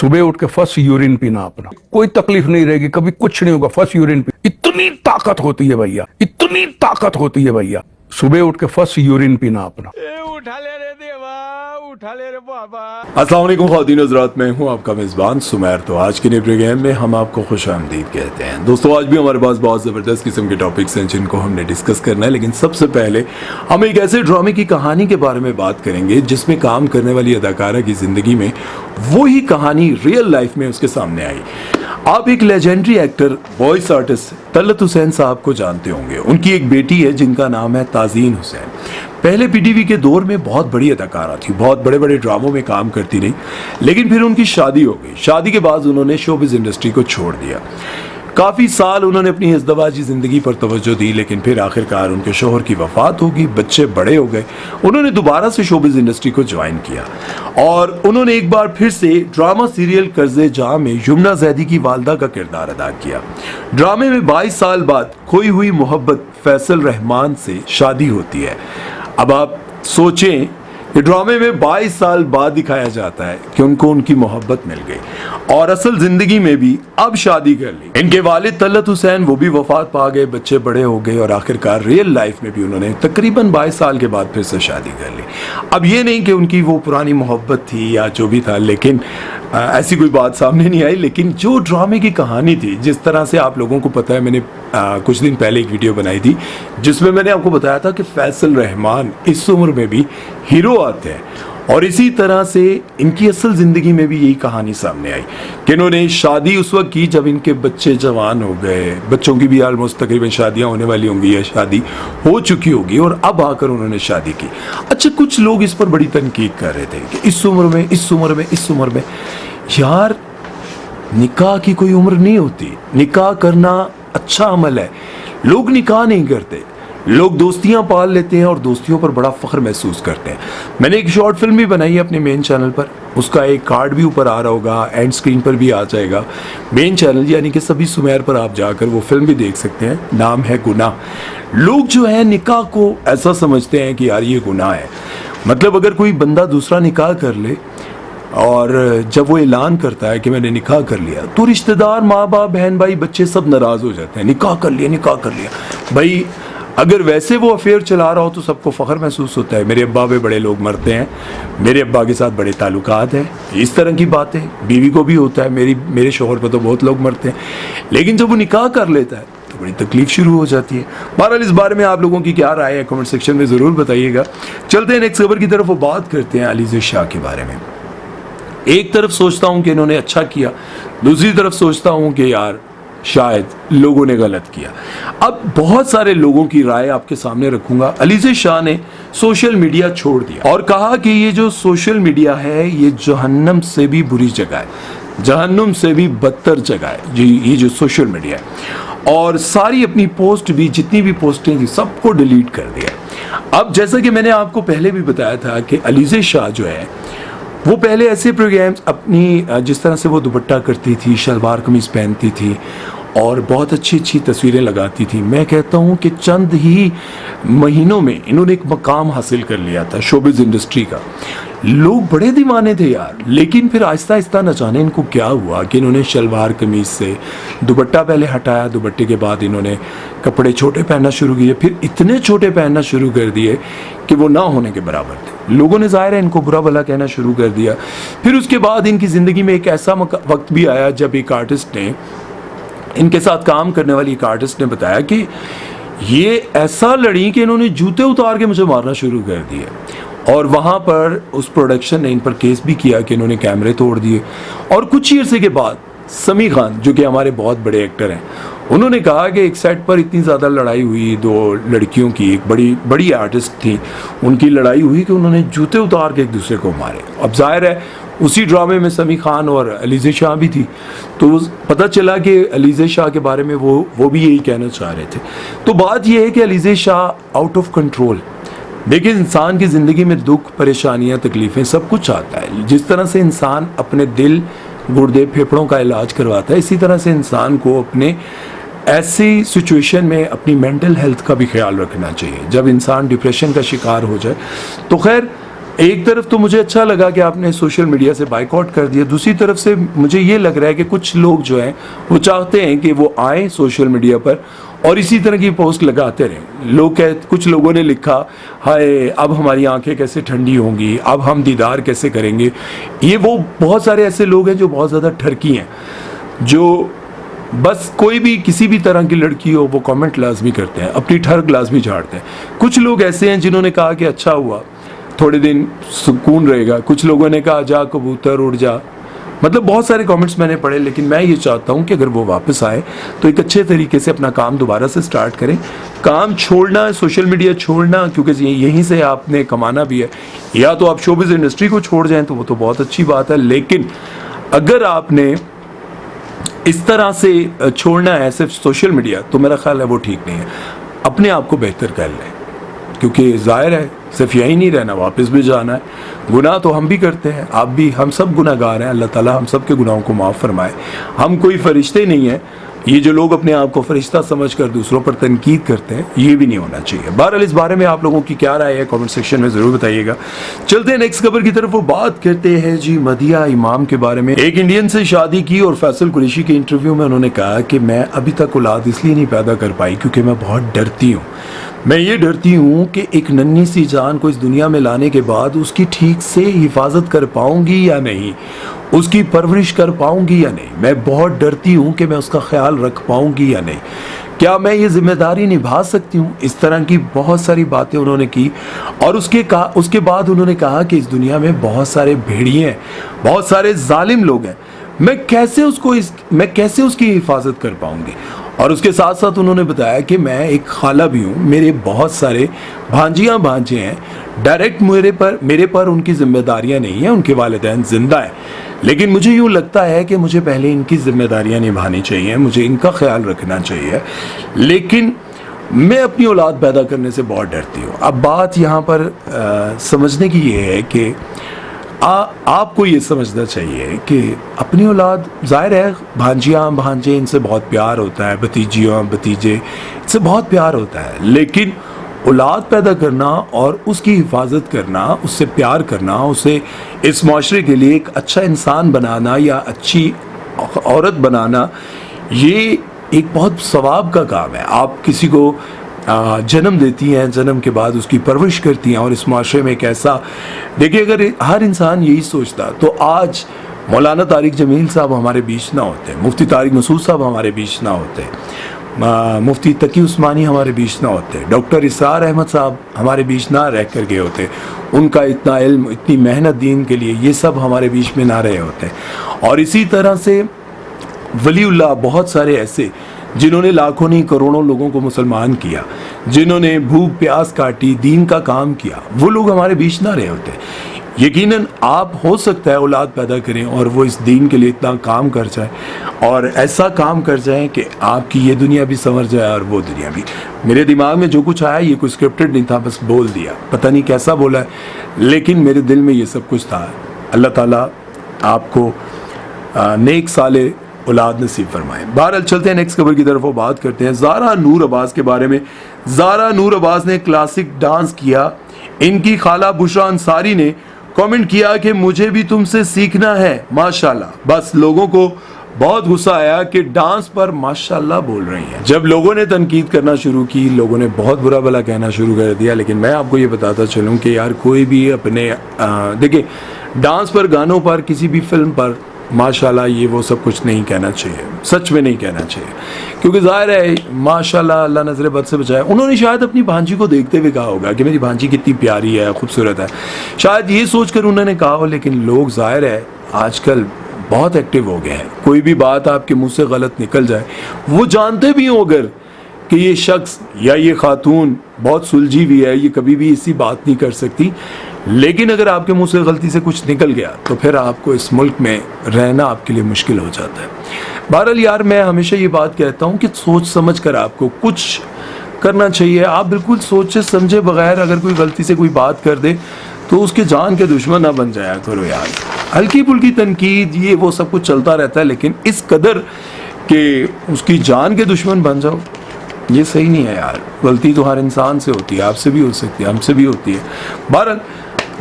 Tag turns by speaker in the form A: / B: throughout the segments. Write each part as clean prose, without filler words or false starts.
A: सुबह उठ के फर्स्ट यूरिन पीना अपना, कोई तकलीफ नहीं रहेगी, कभी कुछ नहीं होगा। फर्स्ट यूरिन पी, इतनी ताकत होती है भैया, इतनी ताकत होती है भैया। सुबह उठ के फर्स्ट यूरिन पीना अपना।
B: उठा ले रे देवा, उठा ले रे बाबा।
C: अस्सलाम वालेकुम ख़वातीन हज़रात, मैं हूं आपका मेज़बान सुमैर। तो आज के नए प्रोग्राम में हम आपको खुशामदीद कहते हैं। दोस्तों, आज भी हमारे पास बहुत ज़बरदस्त किस्म के टॉपिक्स हैं जिनको हमने डिस्कस करना है। लेकिन सबसे पहले हम एक ऐसे ड्रामे की कहानी के बारे में बात करेंगे जिसमें काम करने वाली अदाकारा की ज़िंदगी में वही कहानी रियल लाइफ में उसके सामने आई। आप एक legendary actor, voice artist Talat Hussain साहब को जानते होंगे। उनकी एक बेटी है जिनका नाम है ताज़ीन हुसैन। पहले पीटीवी के दौर में बहुत बड़ी अदाकारा थी, बहुत बड़े बड़े ड्रामों में काम करती रही। लेकिन फिर उनकी शादी हो गई। शादी के बाद उन्होंने शोबिज़ इंडस्ट्री को छोड़ दिया। काफ़ी साल उन्होंने अपनी इज़्दवाजी ज़िंदगी पर तवज्जो दी, लेकिन फिर आखिरकार उनके शोहर की वफ़ात होगी, बच्चे बड़े हो गए। उन्होंने दोबारा से शोबिज़ इंडस्ट्री को ज्वाइन किया और उन्होंने एक बार फिर से ड्रामा सीरियल कर्ज़े जहाँ में यमुना ज़ैदी की वालदा का किरदार अदा किया। ड्रामे में 22 साल बाद खोई हुई मोहब्बत फैसल रहमान से शादी होती है। अब आप सोचें कि ड्रामे में 22 साल बाद दिखाया जाता है कि उनको उनकी मोहब्बत मिल गई और असल जिंदगी में भी अब शादी कर ली। इनके वालिद तलत हुसैन वो भी वफात पा गए, बच्चे बड़े हो गए और आखिरकार रियल लाइफ में भी उन्होंने तकरीबन 22 साल के बाद फिर से शादी कर ली। अब ये नहीं कि उनकी वो पुरानी मोहब्बत थी या जो भी था, लेकिन ऐसी कोई बात सामने नहीं आई। लेकिन जो ड्रामे की कहानी थी, जिस तरह से आप लोगों को पता है, मैंने कुछ दिन पहले एक वीडियो बनाई थी जिसमें मैंने आपको बताया था कि फैसल रहमान इस उम्र में भी हीरो आते हैं। और इसी तरह से इनकी असल ज़िंदगी में भी यही कहानी सामने आई कि इन्होंने शादी उस वक्त की जब इनके बच्चे जवान हो गए। बच्चों की भी ऑलमोस्ट तकरीबन शादियां होने वाली होंगी या शादी हो चुकी होगी और अब आकर उन्होंने शादी की। अच्छा, कुछ लोग इस पर बड़ी तनकीद कर रहे थे कि इस उम्र में यार, निकाह की कोई उम्र नहीं होती। निकाह करना अच्छा अमल है। लोग निकाह नहीं करते, लोग दोस्तियां पाल लेते हैं और दोस्तियों पर बड़ा फख्र महसूस करते हैं। मैंने एक शॉर्ट फिल्म भी बनाई है अपने मेन चैनल पर, उसका एक कार्ड भी ऊपर आ रहा होगा, एंड स्क्रीन पर भी आ जाएगा। मेन चैनल यानी कि सभी सुमैर पर आप जाकर वो फिल्म भी देख सकते हैं। नाम है गुनाह। लोग जो है निकाह को ऐसा समझते हैं कि यार ये गुनाह है। मतलब अगर कोई बंदा दूसरा निकाह कर ले और जब वो ऐलान करता है कि मैंने निकाह कर लिया, तो रिश्तेदार, माँ बाप, बहन भाई, बच्चे सब नाराज़ हो जाते हैं। निकाह कर लिया भाई। अगर वैसे वो अफेयर चला रहा हो तो सबको फ़ख्र महसूस होता है। मेरे अब्बा पे बड़े लोग मरते हैं, मेरे अब्बा के साथ बड़े ताल्लुकात हैं, इस तरह की बातें बीवी को भी होता है। मेरे शोहर पे तो बहुत लोग मरते हैं। लेकिन जब वो निकाह कर लेता है तो बड़ी तकलीफ शुरू हो जाती है। बहरहाल, इस बारे में आप लोगों की क्या राय है कमेंट सेक्शन में ज़रूर बताइएगा। चलते हैं नेक्स्ट खबर की तरफ, वो बात करते हैं अलीज़े शाह के बारे में। एक तरफ सोचता हूँ कि इन्होंने अच्छा किया, दूसरी तरफ सोचता हूँ कि यार शायद लोगों ने गलत किया। अब बहुत सारे लोगों की राय आपके सामने रखूंगा। अलीज़े शाह ने सोशल मीडिया छोड़ दिया और कहा कि ये जो सोशल मीडिया है ये जहन्नम से भी बुरी जगह है, जहन्नुम से भी बदतर जगह है जी ये जो सोशल मीडिया है। और सारी अपनी पोस्ट भी, जितनी भी पोस्टें थी, सबको डिलीट कर दिया। अब जैसा कि मैंने आपको पहले भी बताया था कि अलीज़े शाह जो है वो पहले ऐसे प्रोग्राम्स अपनी, जिस तरह से वो दुपट्टा करती थी, शलवार कमीज़ पहनती थी और बहुत अच्छी अच्छी तस्वीरें लगाती थी। मैं कहता हूँ कि चंद ही महीनों में इन्होंने एक मकाम हासिल कर लिया था शोबिज़ इंडस्ट्री का। लोग बड़े दीवाने थे यार। लेकिन फिर आहिस्ता आहिस्ता न जाने इनको क्या हुआ कि इन्होंने शलवार कमीज़ से दुपट्टा पहले हटाया, दुपट्टे के बाद इन्होंने कपड़े छोटे पहनना शुरू किए, फिर इतने छोटे पहनना शुरू कर दिए कि वो ना होने के बराबर थे। लोगों ने ज़ाहिर है इनको बुरा भला कहना शुरू कर दिया। फिर उसके बाद इनकी ज़िंदगी में एक ऐसा वक्त भी आया जब एक आर्टिस्ट ने, इनके साथ काम करने वाली एक आर्टिस्ट ने बताया कि ये ऐसा लड़ी कि इन्होंने जूते उतार के मुझे मारना शुरू कर दिए। और वहाँ पर उस प्रोडक्शन ने इन पर केस भी किया कि इन्होंने कैमरे तोड़ दिए। और कुछ ही अरसे के बाद समी खान, जो कि हमारे बहुत बड़े एक्टर हैं, उन्होंने कहा कि एक सेट पर इतनी ज़्यादा लड़ाई हुई, दो लड़कियों की, एक बड़ी आर्टिस्ट थी, उनकी लड़ाई हुई कि उन्होंने जूते उतार के एक दूसरे को मारे। अब जाहिर है उसी ड्रामे में समी खान और अलीज़े शाह भी थी, तो पता चला कि अलीज़े शाह के बारे में वो भी यही कहना चाह रहे थे। तो बात यह है कि Alizeh Shah out of control. देखिए, इंसान की ज़िंदगी में दुख, परेशानियां, तकलीफ़ें, सब कुछ आता है। जिस तरह से इंसान अपने दिल, गुर्दे, फेफड़ों का इलाज करवाता है, इसी तरह से इंसान को अपने ऐसी सिचुएशन में अपनी मेंटल हेल्थ का भी ख्याल रखना चाहिए। जब इंसान डिप्रेशन का शिकार हो जाए तो खैर एक तरफ तो मुझे अच्छा लगा कि आपने सोशल मीडिया से बाइकआउट कर दिया, दूसरी तरफ से मुझे ये लग रहा है कि कुछ लोग जो हैं वो चाहते हैं कि वो आए सोशल मीडिया पर और इसी तरह की पोस्ट लगाते रहें। कुछ लोगों ने लिखा, हाय अब हमारी आंखें कैसे ठंडी होंगी, अब हम दीदार कैसे करेंगे। ये वो बहुत सारे ऐसे लोग हैं जो बहुत ज़्यादा ठरकी हैं, जो बस कोई भी किसी भी तरह की लड़की हो वो कमेंट लाजमी करते हैं, अपनी ठरक लाजमी झाड़ते हैं। कुछ लोग ऐसे हैं जिन्होंने कहा कि अच्छा हुआ, थोड़े दिन सुकून रहेगा। कुछ लोगों ने कहा जा कबूतर उड़ जा, मतलब बहुत सारे कमेंट्स मैंने पढ़े। लेकिन मैं ये चाहता हूँ कि अगर वो वापस आए तो एक अच्छे तरीके से अपना काम दोबारा से स्टार्ट करें। काम छोड़ना, सोशल मीडिया छोड़ना, क्योंकि यहीं से आपने कमाना भी है, या तो आप शोबिज़ इंडस्ट्री को छोड़ जाएं तो वो तो बहुत अच्छी बात है, लेकिन अगर आपने इस तरह से छोड़ना है सिर्फ सोशल मीडिया तो मेरा ख्याल है वो ठीक नहीं है। अपने आप को बेहतर कर लें, क्योंकि ज़ाहिर है सिर्फ यही नहीं रहना, वापस भी जाना है। गुनाह तो हम भी करते हैं, आप भी, हम सब गुनाहगार हैं। अल्लाह ताला हम सब के गुनाहों को माफ़ फरमाए। हम कोई फरिश्ते नहीं हैं। ये जो लोग अपने आप को फरिश्ता समझकर दूसरों पर तनकीद करते हैं, ये भी नहीं होना चाहिए। बहरहाल इस बारे में आप लोगों की क्या राय है कमेंट सेक्शन में ज़रूर बताइएगा। चलते हैं नेक्स्ट खबर की तरफ। वो बात करते हैं जी मदिया इमाम के बारे में। एक इंडियन से शादी की और फैसल कुरैशी के इंटरव्यू में उन्होंने कहा कि मैं अभी तक औलाद इसलिए नहीं पैदा कर पाई क्योंकि मैं बहुत डरती हूँ। मैं ये डरती हूँ कि एक नन्ही सी जान को इस दुनिया में लाने के बाद उसकी ठीक से हिफाजत कर पाऊंगी या नहीं, उसकी परवरिश कर पाऊंगी या नहीं। मैं बहुत डरती हूँ कि मैं उसका ख्याल रख पाऊंगी या नहीं। क्या मैं ये जिम्मेदारी निभा सकती हूँ। इस तरह की बहुत सारी बातें उन्होंने की और उसके बाद उन्होंने कहा कि इस दुनिया में बहुत सारे भेड़िए हैं, बहुत सारे जालिम लोग हैं, मैं कैसे उसकी हिफाजत कर पाऊंगी। और उसके साथ साथ उन्होंने बताया कि मैं एक खाला भी हूँ, मेरे बहुत सारे भांजियाँ भांजे हैं, डायरेक्ट मेरे पर उनकी जिम्मेदारियाँ नहीं हैं, उनके वालिदैन जिंदा हैं, लेकिन मुझे यूँ लगता है कि मुझे पहले इनकी जिम्मेदारियाँ निभानी चाहिए, मुझे इनका ख्याल रखना चाहिए, लेकिन मैं अपनी औलाद पैदा करने से बहुत डरती हूँ। अब बात यहाँ पर समझने की ये है कि आपको ये समझना चाहिए कि अपनी औलाद, जाहिर है भांजियाँ भांजे इनसे बहुत प्यार होता है, भतीजियाँ भतीजे इनसे बहुत प्यार होता है, लेकिन औलाद पैदा करना और उसकी हिफाजत करना, उससे प्यार करना, उसे इस माशरे के लिए एक अच्छा इंसान बनाना या अच्छी औरत बनाना, ये एक बहुत सवाब का काम है। आप किसी को जन्म देती हैं, जन्म के बाद उसकी परवरिश करती हैं और इस माशरे में एक ऐसा, देखिए अगर हर इंसान यही सोचता तो आज मौलाना तारिक जमील साहब हमारे बीच ना होते, मुफ्ती तारिक मसूद साहब हमारे बीच ना होते, मुफ्ती तकी उस्मानी हमारे बीच ना होते, डॉक्टर इसरार अहमद साहब हमारे बीच ना रह कर गए होते, उनका इतना इल्म, इतनी मेहनत दीन के लिए, ये सब हमारे बीच में ना रहे होते। और इसी तरह से वलीउल्लाह, बहुत सारे ऐसे जिन्होंने लाखों नहीं करोड़ों लोगों को मुसलमान किया, जिन्होंने भूख प्यास काटी, दीन का काम किया, वो लोग हमारे बीच ना रहे होते। यकीनन आप हो सकता है औलाद पैदा करें और वो इस दीन के लिए इतना काम कर जाए और ऐसा काम कर जाए कि आपकी ये दुनिया भी संवर जाए और वो दुनिया भी। मेरे दिमाग में जो कुछ आया ये कोई स्क्रिप्टेड नहीं था, बस बोल दिया, पता नहीं कैसा बोला है, लेकिन मेरे दिल में ये सब कुछ था। अल्लाह ताला आपको नेक साले औलाद नसीब फरमाए। बहरहाल चलते हैं नेक्स्ट खबर की तरफ। वो बात करते हैं ज़ारा नूर अब्बास के बारे में। ज़ारा नूर अब्बास ने क्लासिक डांस किया। इनकी खाला बुशरा अंसारी ने कमेंट किया कि मुझे भी तुमसे सीखना है, माशाल्लाह। बस लोगों को बहुत गुस्सा आया कि डांस पर माशाल्लाह बोल रही हैं। जब लोगों ने तनकीद करना शुरू की, लोगों ने बहुत बुरा भला कहना शुरू कर दिया, लेकिन मैं आपको ये बताता चलूँ कि यार कोई भी अपने देखिए डांस पर, गानों पर, किसी भी फिल्म पर माशाल्लाह ये वो सब कुछ नहीं कहना चाहिए, सच में नहीं कहना चाहिए, क्योंकि ज़ाहिर है माशाल्लाह अल्लाह नज़र बद से बचाए। उन्होंने शायद अपनी भांजी को देखते हुए कहा होगा कि मेरी भांजी कितनी प्यारी है, खूबसूरत है, शायद ये सोचकर उन्होंने कहा हो, लेकिन लोग ज़ाहिर है आजकल बहुत एक्टिव हो गए हैं। कोई भी बात आपके मुंह से गलत निकल जाए, वो जानते भी हो अगर कि ये शख्स या ये खातून बहुत सुलझी हुई है, ये कभी भी इसी बात नहीं कर सकती, लेकिन अगर आपके मुंह से गलती से कुछ निकल गया तो फिर आपको इस मुल्क में रहना आपके लिए मुश्किल हो जाता है। बहरहाल यार मैं हमेशा ये बात कहता हूँ कि सोच समझ कर आपको कुछ करना चाहिए। आप बिल्कुल सोचे समझे बगैर अगर कोई गलती से कोई बात कर दे तो उसके जान के दुश्मन ना बन जाया करो यार। हल्की फुल्की तनकीद ये वो सब कुछ चलता रहता है, लेकिन इस कदर कि उसकी जान के दुश्मन बन जाओ, ये सही नहीं है यार। गलती तो हर इंसान से होती है, आपसे भी हो सकती है, हमसे भी होती है। बहरहाल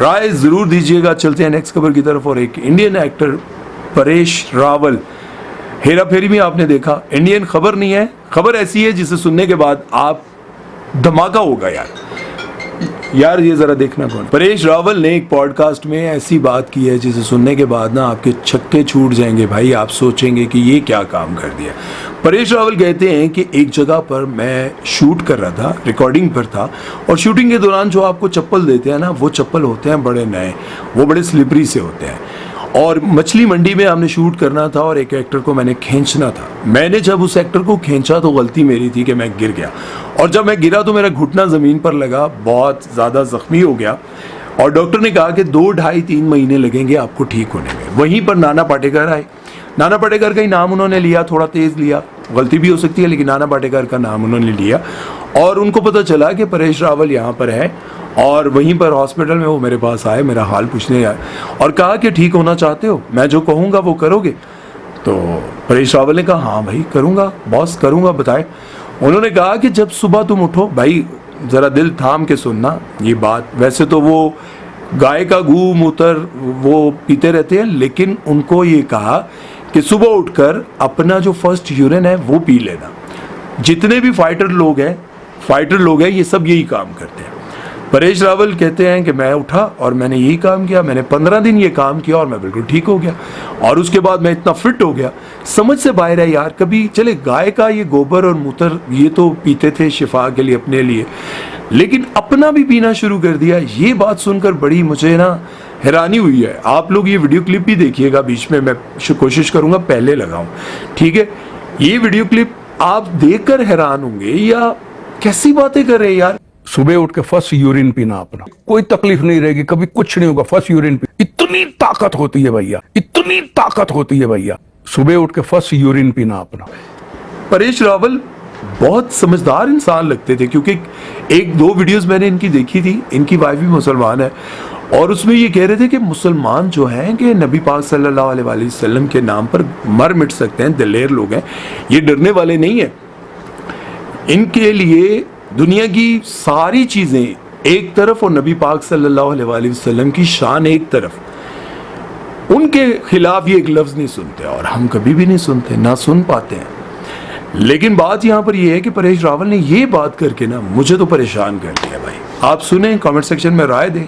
C: राय जरूर दीजिएगा। चलते हैं नेक्स्ट खबर की तरफ। और एक इंडियन एक्टर परेश रावल, हेरा फेरी में आपने देखा, इंडियन खबर नहीं है, खबर ऐसी है जिसे सुनने के बाद आप धमाका होगा यार ये जरा देखना कौन। परेश रावल ने एक पॉडकास्ट में ऐसी बात की है जिसे सुनने के बाद ना आपके छक्के छूट जाएंगे भाई, आप सोचेंगे कि ये क्या काम कर दिया। परेश रावल कहते हैं कि एक जगह पर मैं शूट कर रहा था, रिकॉर्डिंग पर था, और शूटिंग के दौरान जो आपको चप्पल देते हैं ना, वो चप्पल होते हैं बड़े नए, वो बड़े स्लिपरी से होते हैं, और मछली मंडी में हमने शूट करना था और एक एक्टर को मैंने खींचना था। मैंने जब उस एक्टर को खींचा तो गलती मेरी थी कि मैं गिर गया, और जब मैं गिरा तो मेरा घुटना ज़मीन पर लगा, बहुत ज़्यादा ज़ख्मी हो गया, और डॉक्टर ने कहा कि 2, 2.5, 3 महीने लगेंगे आपको ठीक होने में। वहीं पर नाना पाटेकर आए, नाना पाटेकर का ही नाम उन्होंने लिया, थोड़ा तेज़ लिया, गलती भी हो सकती है लेकिन नाना पाटेकर का नाम उन्होंने लिया, और उनको पता चला कि परेश रावल यहाँ पर है, और वहीं पर हॉस्पिटल में वो मेरे पास आए, मेरा हाल पूछने आए और कहा कि ठीक होना चाहते हो, मैं जो कहूँगा वो करोगे। तो परेश रावल ने कहा हाँ भाई करूँगा बॉस, करूँगा, बताए। उन्होंने कहा कि जब सुबह तुम उठो, भाई ज़रा दिल थाम के सुनना ये बात, वैसे तो वो गाय का गू मूत्र वो पीते रहते हैं, लेकिन उनको ये कहा कि सुबह उठकर अपना जो फर्स्ट यूरिन है वो पी लेना। जितने भी फाइटर लोग हैं ये सब यही काम करते हैं। परेश रावल कहते हैं कि मैं उठा और मैंने यही काम किया, मैंने 15 दिन ये काम किया और मैं बिल्कुल ठीक हो गया, और उसके बाद मैं इतना फिट हो गया, समझ से बाहर है यार। कभी चले गाय का ये गोबर और मूत्र ये तो पीते थे शिफा के लिए अपने लिए, लेकिन अपना भी पीना शुरू कर दिया। ये बात सुनकर बड़ी मुझे ना हैरानी हुई है। आप लोग ये वीडियो क्लिप भी देखिएगा, बीच में मैं कोशिश करूंगा पहले लगाऊं, ठीक है। ये वीडियो क्लिप आप देखकर हैरान होंगे, या कैसी बातें कर रहे हैं यार।
A: सुबह उठ के फर्स्ट यूरिन पीना अपना, कोई तकलीफ नहीं रहेगी, कभी कुछ नहीं होगा, फर्स्ट यूरिन पी, इतनी ताकत होती है भैया, इतनी ताकत होती है भैया, सुबह उठ के फर्स्ट यूरिन पीना अपना।
C: परेश रावल बहुत समझदार इंसान लगते थे, क्योंकि 1-2 वीडियोस मैंने इनकी देखी थी, इनकी वाइफ भी मुसलमान है, और उसमें ये कह रहे थे कि मुसलमान जो हैं कि नबी पाक सल्लल्लाहु अलैहि वसल्लम के नाम पर मर मिट सकते हैं, दिलेर लोग हैं, ये डरने वाले नहीं हैं। इनके लिए दुनिया की सारी चीज़ें एक तरफ और नबी पाक सल्लल्लाहु अलैहि वसल्लम की शान एक तरफ, उनके खिलाफ ये एक लफ्ज़ नहीं सुनते, और हम कभी भी नहीं सुनते, ना सुन पाते हैं। लेकिन बात यहाँ पर ये है कि परेश रावल ने ये बात करके ना मुझे तो परेशान कर दिया भाई। आप सुने, कमेंट सेक्शन में राय दें,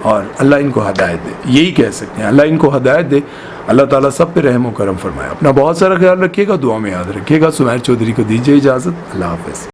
C: और अल्लाह इनको हदायत दे, यही कह सकते हैं, अल्लाह इनको हदायत दे, अल्लाह ताला सब पे रहम व करम फरमाए। अपना बहुत सारा ख्याल रखिएगा, दुआ में याद रखिएगा। सुमैर चौधरी को दीजिए इजाज़त, अल्लाह हाफ़िज़।